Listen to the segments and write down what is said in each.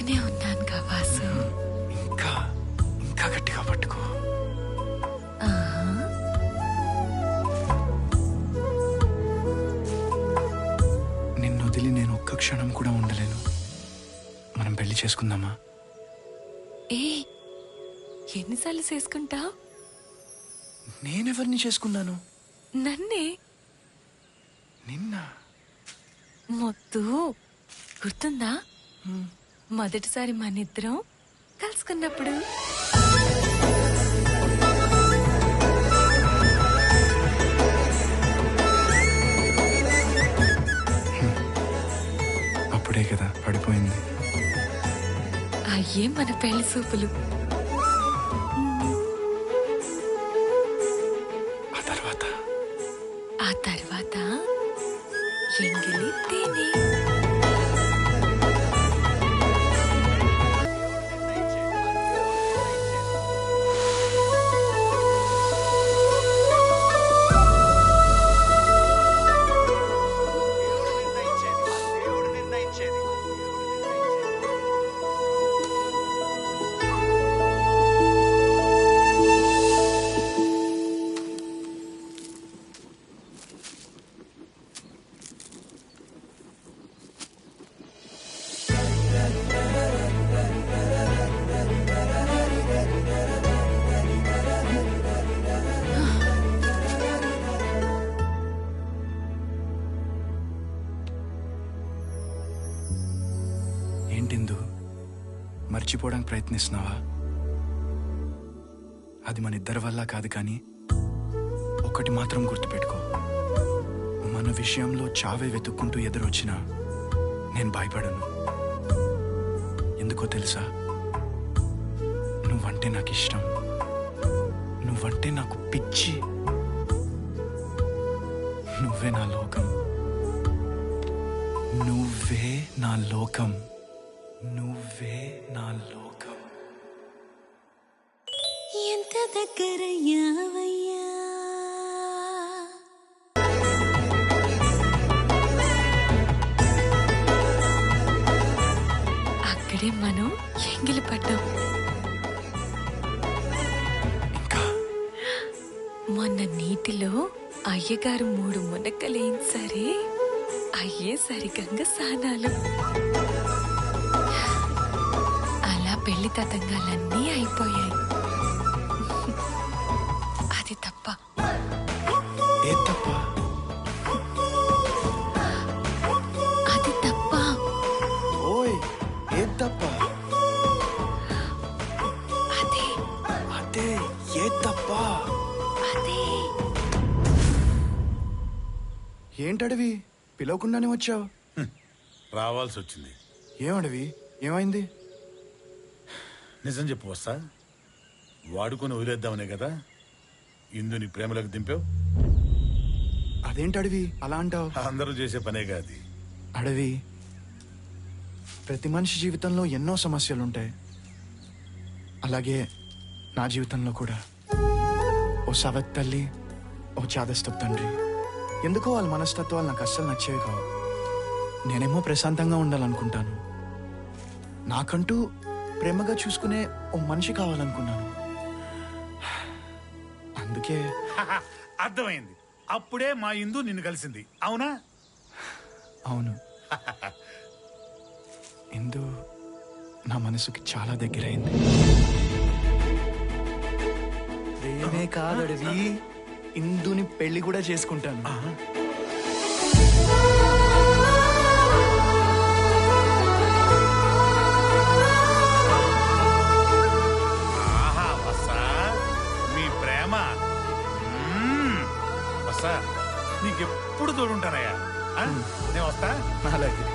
పట్టుకునే ఉన్నాను కా వాసు. ఇంకా ఇంకా గట్టిగా పట్టుకో. నిన్ను వదిలి నేను ఒక్క క్షణం కూడా ఉండలేను. మనం పెళ్లి చేసుకుందామా? ఏ ఎన్నిసార్లు చేసుకుంటా? నేనెవరిని చేసుకున్నాను? నన్నే. నిన్న మొత్తు గుర్తుందా? మొదటిసారి మన ఇద్దరం కలుసుకున్నప్పుడు. అప్పుడే కదా పడిపోయింది. అయ్యే మన పెళ్లి సూపులు. ఆ తర్వాత ఎంగిలి తేనె. ఏంటిందు మర్చిపోవడానికి ప్రయత్నిస్తున్నావా? అది మన ఇద్దరి వల్ల కాదు, కానీ ఒకటి మాత్రం గుర్తుపెట్టుకో, మన విషయంలో చావే వెతుక్కుంటూ ఎదురొచ్చినా నేను భయపడను. ఎందుకో తెలుసా? నువ్వంటే నాకు ఇష్టం, నువ్వంటే నాకు పిచ్చి, నువ్వే నా లోకం, నువ్వే నా లోకం, నువ్వే నా లోకం. ఎంత దగ్గరయ్యావయ్యా, అక్కడే మనం ఎంగిలి పడ్డాం. ఇంకా మొన్న నీటిలో అయ్యగారు 3 మునక్కలేసరి అయ్యే సరిగంగ స్నానాలు. అలా పెళ్లి తతంగాలన్నీ అయిపోయాయి. అది తప్ప. ఏ తప్ప? అది తప్ప. ఓయ్ ఏ తప్ప? అదే అదే ఏ తప్ప? అదే. ఏంటడవి పిలవకుండానే వచ్చావు? రావాల్సి వచ్చింది. ఏమడవి ఏమైంది? నిజం చెప్పు వస్తా. వాడుకొని వదిలేద్దామనే కదా ఇందుని ప్రేమలోకి దింపావు. అదేంటడవి అలా అంటావు? అందరూ చేసే పనే కాదు అడవి. ప్రతి మనిషి జీవితంలో ఎన్నో సమస్యలుంటాయి. అలాగే నా జీవితంలో కూడా ఓ సవత్ తల్లి, ఓ చాదస్తపు తండ్రి. ఎందుకో వాళ్ళ మనస్తత్వాలు నాకు అస్సలు నచ్చేవి కావు. నేనేమో ప్రశాంతంగా ఉండాలనుకుంటాను. నాకంటూ ప్రేమగా చూసుకునే ఓ మనిషి కావాలనుకున్నాను. అందుకే అర్థమైంది. అప్పుడే మా ఇందు నిన్ను కలిసింది, అవునా? అవును. ఇందు నా మనసుకి చాలా దగ్గరైంది. ప్రేమే కాదడవి, ఇందుని పెళ్లి కూడా చేసుకుంటాను. ఆహా వస్తా, మీ ప్రేమ వస్తా నీకెప్పుడు తోడుంటానయ్యా. నేను వస్తా. అలాగే.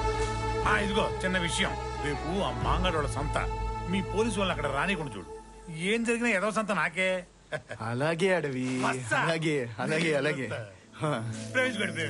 ఇదిగో చిన్న విషయం, రేపు ఆ మాంగడోళ్ళ సంత, మీ పోలీసు వాళ్ళని అక్కడ రానికుండా చూడు. ఏం జరిగినా ఏదో సంత నాకే. అలాగే అడవి, అలాగే అలాగే అలాగే. ప్రవేశపెట్టు.